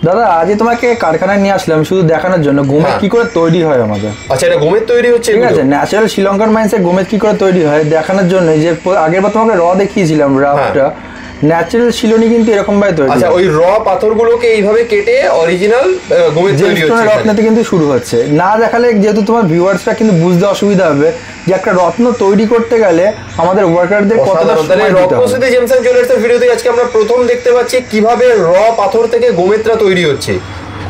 দাদা আজকে তোমাকে কারখানায় নিয়ে আসলাম শুধু দেখানোর জন্য গোমেদ কি করে তৈরি হয় আমাদের। আচ্ছা, এটা গোমেদ তৈরি হচ্ছে? ঠিক আছে, ন্যাচারাল শ্রীলঙ্কান মাইন্সে গোমেদ কি করে তৈরি হয় দেখানোর জন্য, যে আগেরবার তোমাকে দেখিয়েছিলাম রাফটা, ন্যাচারাল শিলনি কিন্তু এরকম ভাবে তৈরি। আচ্ছা, ওই পাথরগুলোকে এইভাবে কেটে অরিজিনাল গোমেদ তৈরি হচ্ছে। রত্নতে কিন্তু শুরু হচ্ছে না দেখালে, যেহেতু তোমার ভিউয়ার্সরা কিন্তু বুঝতে অসুবিধা হবে যে একটা রত্ন তৈরি করতে গেলে আমাদের ওয়ার্কারদের কতটা সময় দিতে হবে। রত্নশ্রুতি জেমস এন্ড জুয়েলার্সের ভিডিওতে আজকে আমরা প্রথম দেখতে পাচ্ছি কিভাবে পাথর থেকে গোমেদটা তৈরি হচ্ছে।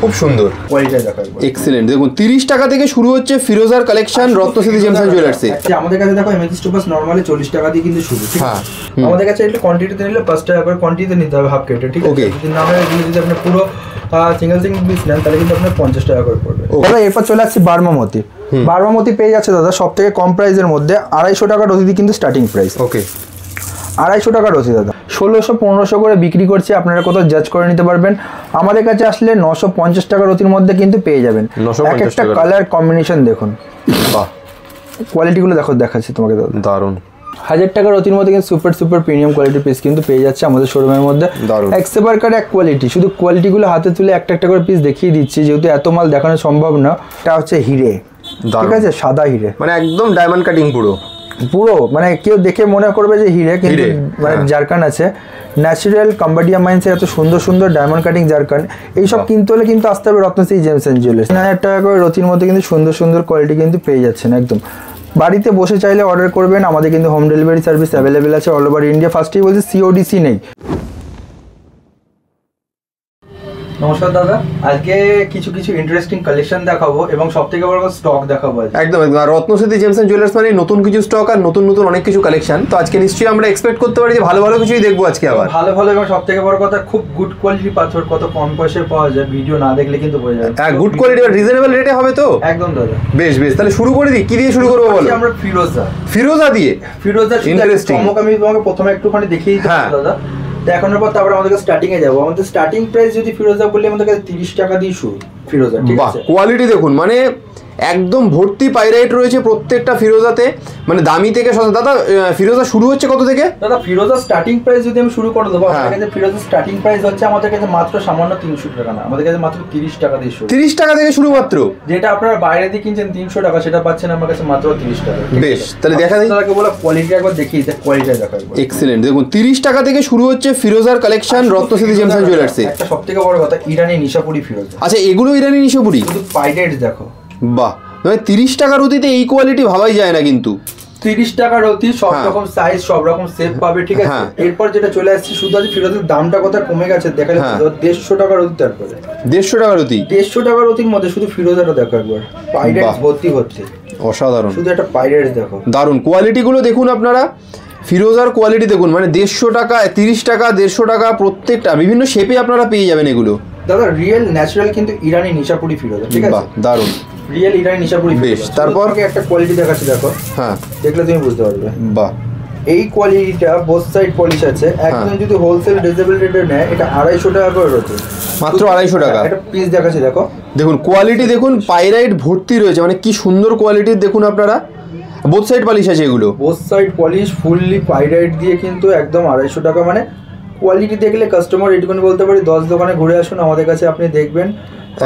খুব সুন্দর কোয়ালিটি দেখাবো। এক্সেলেন্ট। দেখুন 30 টাকা থেকে শুরু হচ্ছে ফিরোজার কালেকশন রত্নশ্রুতি জেমস এন্ড জুয়েলার্সে। আমাদের কাছে দেখো এমএসএস টোপাস নরমালি 40 টাকা দিয়ে কিন্তু শুরু। ঠিক আছে, আমাদের কাছে এটা কোয়ান্টিটিতে নিলে 5 টাকা করে কোয়ান্টিটিতে নিতে হবে, হাফ কেটে। ঠিক আছে, যদি না হয় যদি আপনি পুরো সিঙ্গেল পিস নেন তাহলে কিন্তু আপনার 50 টাকা করে পড়বে। দাদা এরপর চলে আসছে বার্মামতি। বার্মামতি পেয়ে যাচ্ছে দাদা সব থেকে কম প্রাইসের মধ্যে 250 টাকা রসিদি কিন্তু স্টার্টিং প্রাইস। ওকে, 250 টাকা রসিদ দাদা 1600-1500 করে বিক্রি করছে, আপনারা কোথাও জাজ করে নিতে পারবেন। আমাদের কাছে আসলে 950 টাকা রতির মধ্যে কিন্তু পেয়ে যাবেন। এক একটা কালার কম্বিনেশন দেখুন, বাহ, কোয়ালিটিগুলো দেখাচ্ছি তোমাকে দাদা, দারুণ। 1000 টাকা রতির মধ্যে কিন্তু সুপার প্রিমিয়াম কোয়ালিটির পিস কিন্তু পেয়ে যাচ্ছে আমাদের শোরুমের মধ্যে। এক সেপারকার এক কোয়ালিটি, শুধু কোয়ালিটিগুলো হাতে তুলে একটা একটা করে পিস দেখিয়ে দিচ্ছি যেহেতু এত মাল দেখানো সম্ভব না। এটা হচ্ছে হিরে, ঠিক আছে, সাদা হিরে, মানে একদম ডায়মন্ড কাটিং পুরো মানে কেউ দেখে মনে করবে যে হিরে, কিন্তু মানে জারকান আছে ন্যাচারাল কাম্বোডিয়া মাইন্সের এত সুন্দর ডায়মন্ড কাটিং জারকান। এইসব কিনতে হলে কিন্তু আসতে হবে রত্নশ্রী জেমস এন্ড জুয়েলার্স। 3000 টাকা করে রতির মধ্যে কিন্তু সুন্দর কোয়ালিটি কিন্তু পেয়ে যাচ্ছেন। একদম বাড়িতে বসে চাইলে অর্ডার করবেন, আমাদের কিন্তু হোম ডেলিভারি সার্ভিস অ্যাভেলেবেল আছে অল ওভার ইন্ডিয়া। ফার্স্টেই বলছি সিওডিসি নেই। নমস্কার দাদা, আজকে কিছু ইন্টারেস্টিং কালেকশন দেখাবো এবং সবথেকে বড় কথা স্টক দেখাবো। একদম রত্নশ্রুতি জেমস এন্ড জুয়েলার্স মানে নতুন কিছু স্টক আর নতুন অনেক কিছু কালেকশন। তো আজকে নিশ্চয়ই আমরা এক্সপেক্ট করতে পারি যে ভালো কিছুই দেখবো আজকে, আবার ভালো এবং সবথেকে বড় কথা খুব গুড কোয়ালিটি পাথর কত কম পয়সায় পাওয়া যায়, ভিডিও না দেখলে কিন্তু বোঝা যায়। হ্যাঁ, গুড কোয়ালিটি আর রিজনেবল রেটে হবে তো। একদম দাদা, বেশ তাহলে শুরু করে দিই। কি দিয়ে শুরু করবো বলো? আমরা ফিরোজা দিয়ে ইন্টারেস্টিং। আমি তোমাকে প্রথমে একটুখানি দেখিয়ে দিই দাদা, দেখানোর পর তারপরে আমাদের স্টার্টিং এ যাবো। আমাদের স্টার্টিং প্রাইস যদি ফিরোজা বললে আমাদের কাছে 30 টাকা দিয়ে শুরু ফিরোজা। ঠিক আছে, কোয়ালিটি দেখুন, মানে একদম ভর্তি পাইরাইট রয়েছে প্রত্যেকটা ফিরোজাতে, মানে দামি থেকে সস্তা। দাদা ফিরোজা শুরু হচ্ছে কত থেকে? দাদা ফিরোজা স্টার্টিং প্রাইস যদি আমি শুরু করে দেবো, আমাদের কাছে ফিরোজা স্টার্টিং প্রাইস হচ্ছে আমাদের কাছে মাত্র সামান্য 300 টাকা না, আমাদের কাছে মাত্র 30 টাকা দিয়ে শুরু। 30 টাকা থেকে শুরু মাত্র? যেটা আপনারা বাইরে দিয়ে কিনছেন 300 টাকা, সেটা পাচ্ছেন আমার কাছে মাত্র 30 টাকা। বেশ, তাহলে দেখা দিই। দাদাকে বলা কোয়ালিটি একবার দেখিয়ে দিতে, কোয়ালিটি দেখাবো। এক্সেলেন্ট। দেখুন 30 টাকা থেকে শুরু হচ্ছে ফিরোজার কালেকশন রত্নশ্রুতি জেমস এন্ড জুয়েলার্সে। একটা সবথেকে বড় কথা ইরানি নিশাপুরি ফিরোজা। আচ্ছা, এগুলো ইরানি নিশাপুরি, শুধু পাইরেটস দেখো। বাহ, 30 টাকা রতিতে এই কোয়ালিটি ভাবাই যায় না কিন্তু। 30 টাকা রতি, সব রকম সাইজ, সব রকম শেপ পাবে। ঠিক আছে, এরপর যেটা চলে আসছে শুধু আজ ফিরোজের দামটা কথা কমে গেছে দেখালে 150 টাকা রতি। তারপরে 150 টাকা রতি, 150 টাকা রতির মধ্যে শুধু ফিরোজাটা দেখো একবার, পাইরেটস ভর্তি। অসাধারণ, শুধু একটা পাইরেটস দেখো, দারুণ কোয়ালিটি গুলো দেখুন আপনারা। ফিরোজার কোয়ালিটি দেখুন, মানে 150 টাকা, 30 টাকা, 150 টাকা, প্রত্যেকটা বিভিন্ন শেপে আপনারা পেয়ে যাবেন এগুলো। দাদা রিয়েল ন্যাচারাল কিন্তু ইরানি নিশাপুরি ফিরোজা। ঠিক আছে, দারুণ রিয়েল ইরানি নিশাপুরি। বেশ, তারপর একটা কোয়ালিটি দেখাচ্ছি দেখো, দেখলে তুমি বুঝতে পারবে। বাহ, এই কোয়ালিটিটা বোথ সাইড পলিশ আছে। একদম যদি হোলসেল রিজনেবল রেটে নেয় এটা 250 টাকা করে রয়েছে, মাত্র 250 টাকা। একটা পিস দেখাচ্ছি দেখো, দেখুন কোয়ালিটি দেখুন, পাইরাইট ভর্তি রয়েছে, মানে কি সুন্দর কোয়ালিটির দেখুন আপনারা। বোথ সাইড পলিশ আছে এগুলো, both side polish fully pyrite দিয়ে কিন্তু একদম 250 টাকা। মানে কোয়ালিটি দেখলে কাস্টমার এটুকুনি বলতে পারি 10 দোকানে ঘুরে আসুন আমাদের কাছে, আপনি দেখবেন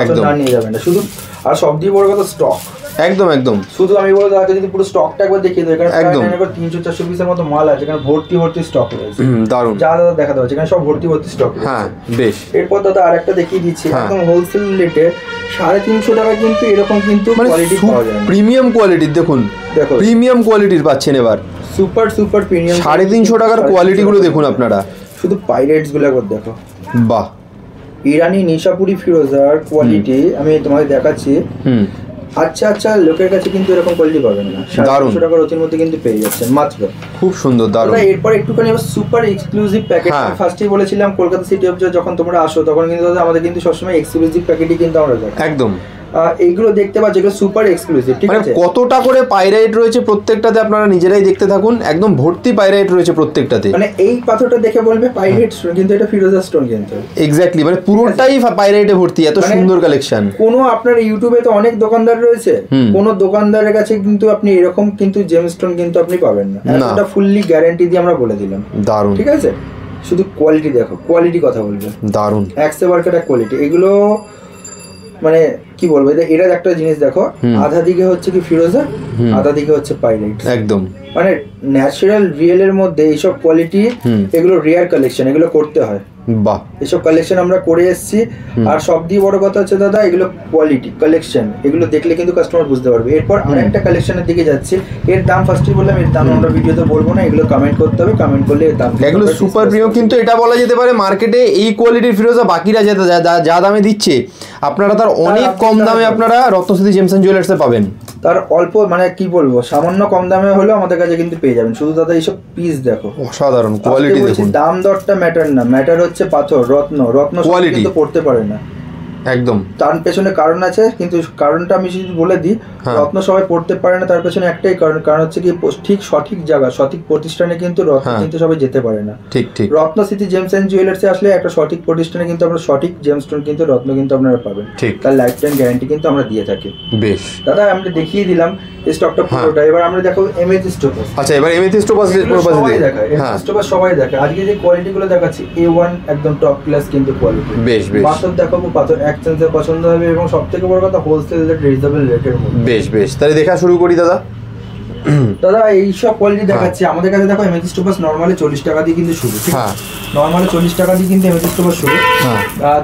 একদম না নিয়ে যাবেন না শুধু। আর সব দিয়ে বড় কথা স্টক, একদম শুধু আমি বলবো আগে যদি পুরো স্টকটা একবার দেখিয়ে দেয়, কারণ একদম 300-400 পিসের মতো মাল আছে, এখানে ভর্তি স্টক রয়েছে। দারুণ, যা দাদা দেখাতে পাচ্ছি এখানে সব ভর্তি স্টক। হ্যাঁ বেশ। এরপর দাদা আরেকটা দেখিয়ে দিচ্ছি, একদম হোলসেল রেটে 350 টাকা কিন্তু এরকম কিন্তু কোয়ালিটি পাওয়া যায়, প্রিমিয়াম কোয়ালিটির। দেখুন প্রিমিয়াম কোয়ালিটির পাচ্ছেন এবার, সুপার প্রিমিয়াম 350 টাকার কোয়ালিটি গুলো দেখুন আপনারা। শুধু পাইরেটস গুলো একবার দেখো, বাহ, ইরানি নিশাপুরি ফিরোজার কোয়ালিটি আমি তোমাকে দেখাচ্ছি। আচ্ছা লোকের কাছে কিন্তু এরকম কোয়ালিটি পাবেন না, 700 টাকা রতির মধ্যে কিন্তু পেয়ে যাচ্ছেন মাত্র। খুব সুন্দর, দারুণ। এরপর একটুখানি আবার সুপার এক্সক্লুসিভ প্যাকেট। ফার্স্টেই বলেছিলাম কলকাতা সিটি অফ যখন তোমরা আসো তখন কিন্তু আমাদের কিন্তু সবসময় এক্সক্লুসিভ প্যাকেটই কিন্তু আমরা দেখি। একদম এইগুলো দেখতে পাচ্ছ, এগুলো সুপার এক্সক্লুসিভ। ঠিক আছে, কতটা করে পাইরাইট রয়েছে প্রত্যেকটাতে আপনারা নিজেরাই দেখতে থাকুন, একদম ভর্তি পাইরাইট রয়েছে প্রত্যেকটাতে। মানে এই পাথরটা দেখে বলবে পাইরাইট স্টোন, কিন্তু এটা ফিরোজা স্টোন কিন্তু। এক্স্যাক্টলি, মানে পুরোটাই পাইরাইটে ভর্তি, এত সুন্দর কালেকশন। কোনো আপনার ইউটিউবে তো অনেক দোকানদার রয়েছে, কোন দোকানদারের কাছে কিন্তু আপনি এরকম কিন্তু জেমস্টোন কিন্তু আপনি পাবেন না। এটা ফুললি গ্যারান্টি দিয়ে আমরা বলে দিলাম। দারুণ, ঠিক আছে। শুধু কোয়ালিটি দেখো, কোয়ালিটি কথা বলবে, দারুণ এক্সে ওয়ার্কার কোয়ালিটি। এগুলো মানে কি বলবো, এটা একটা জিনিস দেখো, আধা দিকে হচ্ছে কি ফিরোজা, আধা দিকে হচ্ছে পাইরেট, একদম মানে ন্যাচারাল রিয়েল এর মধ্যে এইসব কোয়ালিটি, এগুলো রেয়ার কালেকশন, এগুলো করতে হয়। বাহ, এইসব কালেকশন আমরা করে এসেছি। আর সব দিয়ে বড় কথা হচ্ছে দাদা, এগুলো কোয়ালিটি কালেকশন, এগুলো দেখলে কিন্তু কাস্টমার বুঝতে পারবে। এরপর আরেকটা কালেকশনের দিকে যাচ্ছি, এর দাম ফার্স্টই বললাম, এর দাম আমরা ভিডিওতে বলবো না, এগুলো কমেন্ট করতে হবে, কমেন্ট করলে এর দাম। এগুলো সুপার প্রিমিয়াম, কিন্তু এটা বলা যেতে পারে মার্কেটে এই কোয়ালিটির ফিরোজা বাকিরা যা দামে দিচ্ছে আপনারা তার অনেক কম দামে আপনারা রত্নস্মৃতি জেমস এন্ড জুয়েলার্সে পাবেন। তার অল্প মানে কি বলবো, সামান্য কম দামে হলেও আমাদের কাছে কিন্তু পেয়ে যাবেন। শুধু দাদা এইসব পিস দেখো, অসাধারণ কোয়ালিটি দেখুন। দাম দরটা ম্যাটার না, ম্যাটার হচ্ছে পাথর, রত্ন কোয়ালিটি কিন্তু পড়তে পারে না একদম। তার পেছনে কারণ আছে, কিন্তু কারণটা আমি যদি বলে দিই, রত্ন সবাই পড়তে পারে না, তার পেছনে একটাই কারণ হচ্ছে কি ঠিক সঠিক জায়গা, সঠিক প্রতিষ্ঠানে কিন্তু রত্ন কিন্তু সবাই যেতে পারে না। ঠিক ঠিক। রত্নস্মৃতি জেমস এন্ড জুয়েলার্সে আসলে একটা সঠিক প্রতিষ্ঠানে কিন্তু আমরা সঠিক জেমস্টোন কিন্তু রত্ন কিন্তু আপনারা পাবেন, ঠিক। তার লাইফ টাইম গ্যারান্টি কিন্তু আমরা দিয়ে থাকি। বেশ দাদা, আমরা দেখিয়ে দিলাম স্টকটা পুরোটা, এবার আমরা দেখো এমএথিস্ট টোপাস। আচ্ছা, এবার এমএথিস্ট টোপাস সবাই দেখায়, এমএথিস্ট টোপাস সবাই দেখায়। আজকে যে কোয়ালিটি গুলো দেখাচ্ছি A1 একদম টপ ক্লাস কিন্তু কোয়ালিটি। বেশ বেশ। পাথর দেখাবো, পাথর এক্সচেঞ্জে পছন্দ হবে, এবং সবথেকে বড় কথা হোলসেল রেট, রিজনেবল রেটের মধ্যে। বেশ বেশ, তাহলে দেখা শুরু করি দাদা। দাদা এই সব কোয়ালিটি দেখাচ্ছি আমাদের কাছে। দেখো এমএথিস্ট টোপাস নরমালি 40 টাকা দিয়ে কিন্তু শুরু, ঠিক আছে? নরমালি 40 টাকা দিয়ে কিন্তু এমএথিস্ট টোপাস শুরু।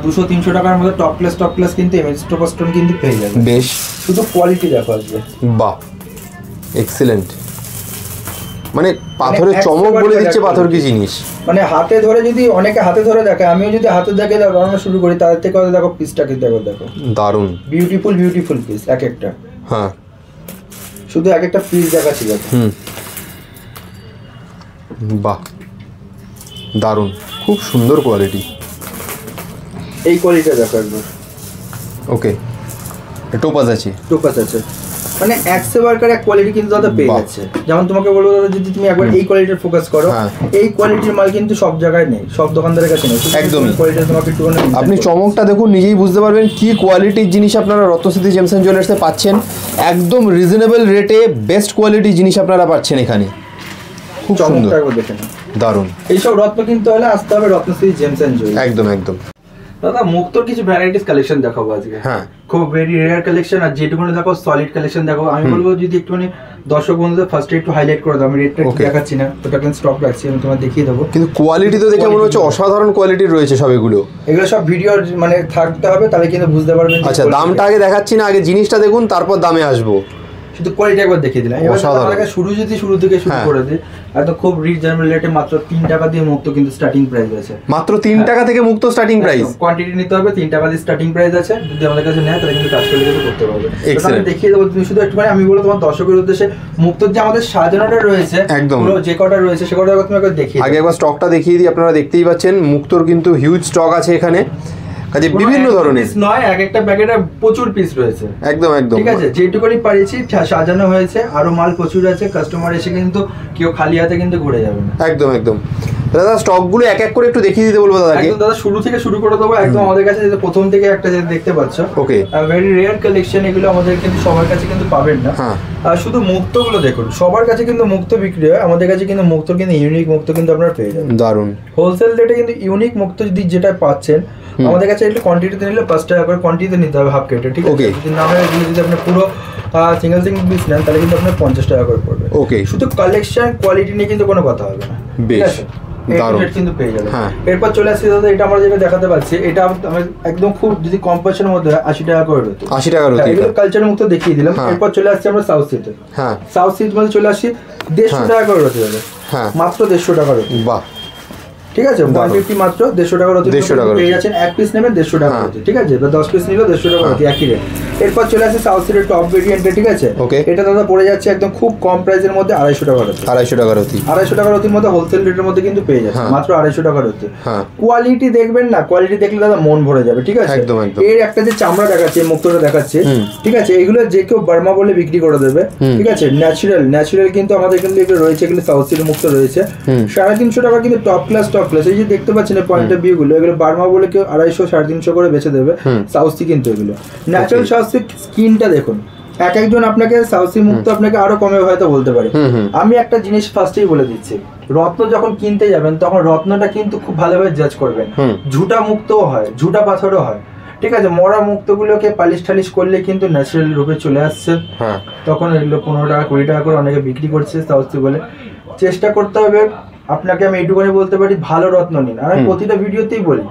200-300 টাকার মধ্যে টপ ক্লাস কিন্তু এমএথিস্ট টোপাস স্টোন কিন্তু পেয়ে যাবে। বেশ, শুধু কোয়ালিটি দেখো আজকে। বাহ, এক্সিলেন্ট। মানে পাথরের চমক বলে দিচ্ছে পাথর কি জিনিস। মানে হাতে ধরে, যদি অনেকে হাতে ধরে দেখে, আমিও যদি হাতে দেখে বানানো শুরু করি, তাদের থেকে দেখো পিসটা কিন্তু দেখো দারুণ, বিউটিফুল পিস এক একটা। হ্যাঁ, শুধু এক একটা পিস দেখাচ্ছি দেখো। বাহ, দারুণ, খুব সুন্দর কোয়ালিটি। এই কোয়ালিটিটা দেখো একবার। ওকে, টোপাস আছে, মানে এক্সে ওয়ার্কার এক কোয়ালিটি কিন্তু দাদা পেয়ে যাচ্ছে। যেমন তোমাকে বলবো দাদা, যদি তুমি একবার এই কোয়ালিটির ফোকাস করো, এই কোয়ালিটির মাল কিন্তু সব জায়গায় নেই, সব দোকানদারের কাছে নেই। একদমই কোয়ালিটি তোমাকে একটু, আপনি চমকটা দেখুন, নিজেই বুঝতে পারবেন কি কোয়ালিটির জিনিস আপনারা রত্নস্মৃতি জেমস এন্ড জুয়েলার্সে পাচ্ছেন। একদম রিজনেবল রেটে বেস্ট কোয়ালিটির জিনিস আপনারা পাচ্ছেন এখানে। খুব সুন্দর, দেখেন, দারুণ। এইসব রত্ন কিনতে হলে আসতে হবে রত্নস্মৃতি জেমস এন্ড জুয়েলার্স। একদম একদম। দাদা মুক্তোর কিছু ভ্যারাইটিস কালেকশন দেখাবো আজকে। হ্যাঁ, খুব ভেরি রেয়ার কালেকশন, আর যেটুকুনি দেখো সলিড কালেকশন দেখো। আমি বলবো যদি একটুখানি দর্শক বন্ধুদের ফার্স্টে একটু হাইলাইট করে দাও। আমি রেটটা দেখাচ্ছি না, ওটা কিন্তু স্টক রাখছি, আমি তোমার দেখিয়ে দেবো। কিন্তু কোয়ালিটি তো দেখে মনে হচ্ছে অসাধারণ কোয়ালিটির রয়েছে সব। এগুলো সব ভিডিও মানে থাকতে হবে, তাহলে কিন্তু বুঝতে পারবেন। আচ্ছা, দামটা আগে দেখাচ্ছি না, আগে জিনিসটা দেখুন, তারপর দামে আসবো। শুধু কোয়ালিটি একবার দেখিয়ে দিলাম। এবার শুরু থেকে শুরু করে দিই, একদম খুব রিজনেবল রেটে মাত্র 3 টাকা দিয়ে মুক্ত কিন্তু স্টার্টিং প্রাইস আছে। মাত্র 3 টাকা থেকে মুক্ত স্টার্টিং প্রাইস। কোয়ান্টিটি নিতে হবে, 3 টাকা দিয়ে স্টার্টিং প্রাইস আছে। যদি আমাদের কাছে নেয় তাহলে কিন্তু কাজ করলে কিন্তু করতে পারবে। আমি দেখিয়ে দেবো, তুমি শুধু একটুখানি আমি বলবো তোমার দর্শকের উদ্দেশ্যে, মুক্তর যে আমাদের সাজানোটা রয়েছে, একদম যে কটা রয়েছে সে কটা তুমি একবার দেখিয়ে আগে একবার স্টকটা দেখিয়ে দিই। আপনারা দেখতেই পাচ্ছেন মুক্তর কিন্তু হিউজ স্টক আছে এখানে, কাজে বিভিন্ন ধরনের নয়, এক একটা প্যাকেটে প্রচুর পিস রয়েছে। একদম একদম, ঠিক আছে, যেটুকুনি পারিছি সাজানো হয়েছে, আরো মাল প্রচুর আছে। কাস্টমার এসে কিন্তু কেউ খালি হাতে কিন্তু ঘুরে যাবে না। একদম একদম। দাদা স্টকগুলো এক এক করে একটু দেখিয়ে দিতে বলবো দাদাকে। একদম দাদা, শুরু থেকে শুরু করে দেবো। একদম আমাদের কাছে যে প্রথম থেকে একটা যে দেখতে পাচ্ছ, ওকে, ভেরি রেয়ার কালেকশন। এগুলো আমাদের কিন্তু সবার কাছে কিন্তু পাবেন না। আর শুধু মুক্তগুলো দেখুন, সবার কাছে কিন্তু মুক্ত বিক্রি হয়, আমাদের কাছে কিন্তু মুক্ত কিন্তু ইউনিক মুক্ত কিন্তু আপনারা পেয়ে যাবেন। দারুন হোলসেল রেটে কিন্তু ইউনিক মুক্ত যদি যেটা পাচ্ছেন আমাদের কাছে, একটু কোয়ান্টিটিতে নিলে 5 টাকা করে কোয়ান্টিটিতে নিতে হবে, হাফ কেটে। ঠিক আছে, যদি না হয় যদি আপনি পুরো সিঙ্গেল পিস নেন তাহলে কিন্তু আপনার 50 টাকা করে পড়বে। ওকে, শুধু কালেকশন কোয়ালিটি নিয়ে কিন্তু কোনো কথা হবে না। বেশ দারুণ কিন্তু পেয়ে যাবে। এরপর চলে আসছি দাদা, এটা আমরা যেটা দেখাতে পাচ্ছি, এটা আমি একদম খুব যদি কম পয়সার মধ্যে 80 টাকা করে রয়েছে। 80 টাকা রয়েছে, এগুলো কালচারের মুক্ত দেখিয়ে দিলাম। এরপর চলে আসছি আমরা সাউথ সিতে। সাউথ সিট মধ্যে চলে আসি 150 টাকা করে রয়েছে যাবে, মাত্র 150 টাকা রয়েছে। বাহ, ঠিক আছে, 150 মাত্র 150 টাকার পেয়ে যাচ্ছেন। এক পিস নেবেন 150 টাকা রয়েছে, ঠিক আছে, বা 10 পিস নিলেও 150 টাকা রয়েছে, একই রেট। এরপর চলে আসে সাউথ সিটের টপ ভেরিয়েন্টে। ঠিক আছে, এটা দাদা পড়ে যাচ্ছে একদম খুব কম প্রাইসের মধ্যে 250 টাকা রয়েছে। 250 টাকার অতির মধ্যে হোলসেল রেটের মধ্যে কিন্তু পেয়ে যাচ্ছে, মাত্র 250 টাকা রয়েছে। কোয়ালিটি দেখবেন না, কোয়ালিটি দেখলে দাদা মন ভরে যাবে। ঠিক আছে, এর একটা যে চামড়া দেখাচ্ছে, মুক্তটা দেখাচ্ছে, ঠিক আছে, এগুলো যে কেউ বার্মা বলে বিক্রি করে দেবে। ঠিক আছে, ন্যাচারাল কিন্তু আমাদের কিন্তু এগুলো রয়েছে, এগুলো সাউথ সিটের মুক্ত রয়েছে। 350 টাকা কিন্তু টপ ক্লাস। এই যে দেখতে পাচ্ছেন পয়েন্ট অফ ভিউ গুলো, এগুলো বার্মা বলে কেউ 250 350 করে বেচে দেবে। সাউথ সি কিন্তু এগুলো ন্যাচারাল সাউথ সি। স্কিনটা দেখুন, এক একজন আপনাকে সাউসি মুক্ত আপনাকে আরো কমে হয়তো বলতে পারে। আমি একটা জিনিস ফার্স্টেই বলে দিচ্ছি, রত্ন যখন কিনতে যাবেন তখন রত্নটা কিন্তু খুব ভালোভাবে জাজ করবেন। ঝুটা মুক্তও হয়, ঝুটা পাথরও হয়, ঠিক আছে। মরা মুক্তগুলোকে পালিশ টালিশ করলে কিন্তু ন্যাচারাল রূপে চলে আসছে, তখন এগুলো 15 টাকা 20 টাকা করে অনেকে বিক্রি করছে সাউসি বলে। চেষ্টা করতে হবে আপনাকে, আমি এইটুকুনি বলতে পারি, ভালো রত্ন নিন। আর আমি প্রতিটা ভিডিওতেই বলি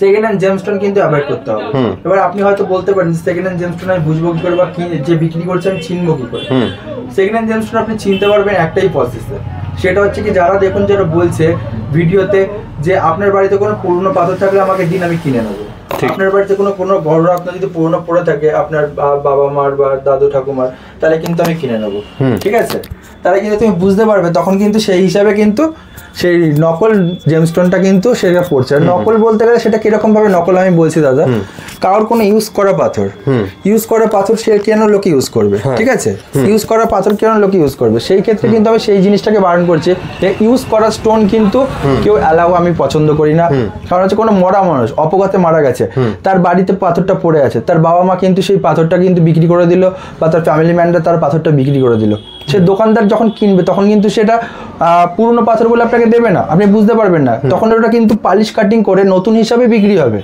সেকেন্ড হ্যান্ড জেমস্টোন কিন্তু অ্যাভয়েড করতে হবে। এবার আপনি হয়তো বলতে পারেন সেকেন্ড হ্যান্ড জেমস্টোন আমি বুঝবো কি করে, বা যে বিক্রি করছে আমি চিনবো কি করে? সেকেন্ড হ্যান্ড জেমস্টোন আপনি চিনতে পারবেন একটাই প্রসেসে, সেটা হচ্ছে কি, যারা দেখুন যারা বলছে ভিডিওতে যে আপনার বাড়িতে কোনো পুরনো পাথর থাকলে আমাকে দিন, আমি কিনে নেবো। আপনার বাড়িতে কোনো বড় রত্ন যদি পুরনো পড়ে থাকে আপনার বাবা মার বা দাদু ঠাকুমার, তাহলে কিন্তু আমি কিনে নেবো, ঠিক আছে। তাহলে কিন্তু তুমি বুঝতে পারবে, তখন কিন্তু সেই হিসাবে কিন্তু সেই নকল জেমস্টোনটা কিন্তু সেটা পড়ছে। আর নকল বলতে গেলে সেটা কিরকম ভাবে নকল আমি বলছি দাদা, কারোর কোনো ইউজ করা পাথর সে কেন লোকে ইউজ করবে, ঠিক আছে। ইউজ করা পাথর কেন লোকে ইউজ করবে, সেই ক্ষেত্রে কিন্তু আমি সেই জিনিসটাকে বারণ করছি। ইউজ করা স্টোন কিন্তু কেউ অ্যালাউ আমি পছন্দ করি না। কারণ হচ্ছে কোনো মরা মানুষ অপঘাতে মারা গেছে, তার বাড়িতে পাথরটা পড়ে আছে, তার বাবা মা কিন্তু সেই পাথরটা কিন্তু বিক্রি করে দিল, বা তার ফ্যামিলি ম্যানরা তার পাথরটা বিক্রি করে দিল। সে দোকানদার যখন কিনবে তখন কিন্তু সেটা পুরনো পাথর বলে আপনাকে দেবে না, আপনি বুঝতে পারবেন না। তখন ওটা কিন্তু পালিশ কাটিং করে নতুন হিসাবে বিক্রি হবে।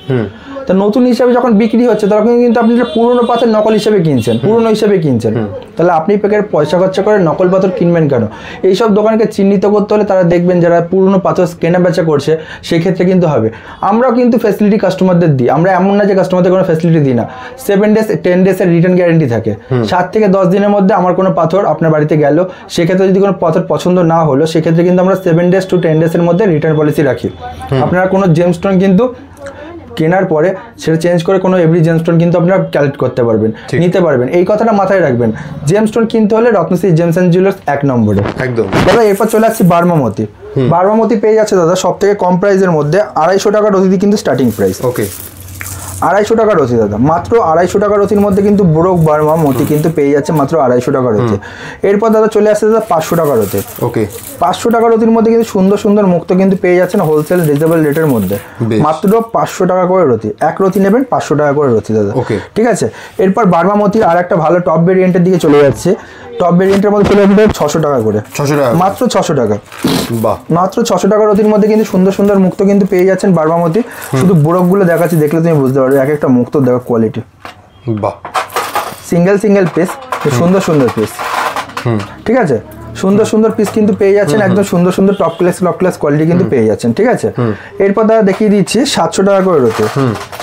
তো নতুন হিসাবে যখন বিক্রি হচ্ছে তখন কিন্তু আপনি পুরনো পাথর নকল হিসাবে কিনছেন, পুরনো হিসাবে কিনছেন। তাহলে আপনি পেকের পয়সা খরচা করে নকল পাথর কিনবেন কেন? এইসব দোকানকে চিহ্নিত করতে হলে তারা দেখবেন যারা পুরনো পাথর কেনা বেচা করছে, সেক্ষেত্রে কিন্তু হবে। আমরাও কিন্তু ফ্যাসিলিটি কাস্টমারদের দিই, আমরা এমন না যে কাস্টমারদের কোনো ফ্যাসিলিটি দিই না। 7 days 10 days এর রিটার্ন গ্যারেন্টি থাকে। 7 থেকে 10 দিনের মধ্যে আমার কোনো পাথর আপনার বাড়িতে গেল, সেক্ষেত্রে যদি কোনো পাথর পছন্দ না হলো, সেক্ষেত্রে কিন্তু আমরা 7 days to 10 days এর মধ্যে রিটার্ন পলিসি রাখি। আপনারা কোনো জেমস্টোন কিন্তু কেনার পরে সেটা চেঞ্জ করে কোনো এভরি জেমস্টোন কিন্তু আপনারা কালেক্ট করতে পারবেন, নিতে পারবেন। এই কথাটা মাথায় রাখবেন। জেমস্টোন কিনতে হলে রত্নশ্রী জেমস অ্যান্ড জুয়েলার্স 1 নম্বরে একদম। দাদা এরপর চলে আসছি বার্মামতি। বার্মামতি পেয়ে যাচ্ছে দাদা সব থেকে কম প্রাইসের মধ্যে 250 টাকা রসিদি কিন্তু স্টার্টিং প্রাইস। ওকে, 250 টাকা রতি দাদা, মাত্র 250 টাকা রতির মধ্যে কিন্তু ব্রোক বার্মা মতি কিন্তু পেয়ে যাচ্ছে মাত্র 250 টাকা রতি। এরপর দাদা চলে আসছে দাদা 500 টাকা রতি। ওকে, 500 টাকা রতির মধ্যে কিন্তু সুন্দর সুন্দর মুক্ত কিন্তু পেয়ে যাচ্ছেন হোলসেল রিজনেবল রেটের মধ্যে, মাত্র 500 টাকা করে রতি। এক রতি নেবেন 500 টাকা করে রতি দাদা। ওকে, ঠিক আছে। এরপর বার্মা মতির আর একটা ভালো টপ ভেরিয়েন্টের দিকে চলে যাচ্ছে। টপ ভেরিয়েন্টের মধ্যে চলে আসবে 600 টাকা করে, 600 টাকা, মাত্র 600 টাকা। বাহ, মাত্র 600 টাকা রতির মধ্যে কিন্তু সুন্দর সুন্দর মুক্ত কিন্তু পেয়ে যাচ্ছেন বার্মামতি। শুধু ব্রোকগুলো দেখাচ্ছি, দেখলে তুমি বুঝতে পারবে এক একটা মুক্ত দেখো কোয়ালিটি। বাহ, সিঙ্গেল পিস, সুন্দর সুন্দর পিস, ঠিক আছে। সুন্দর সুন্দর পিস কিন্তু পেয়ে যাচ্ছেন, একদম সুন্দর সুন্দর টপ ক্লাস কোয়ালিটি কিন্তু পেয়ে যাচ্ছেন, ঠিক আছে। এরপর দাদা দেখিয়ে দিচ্ছি 700 টাকা করে রতি।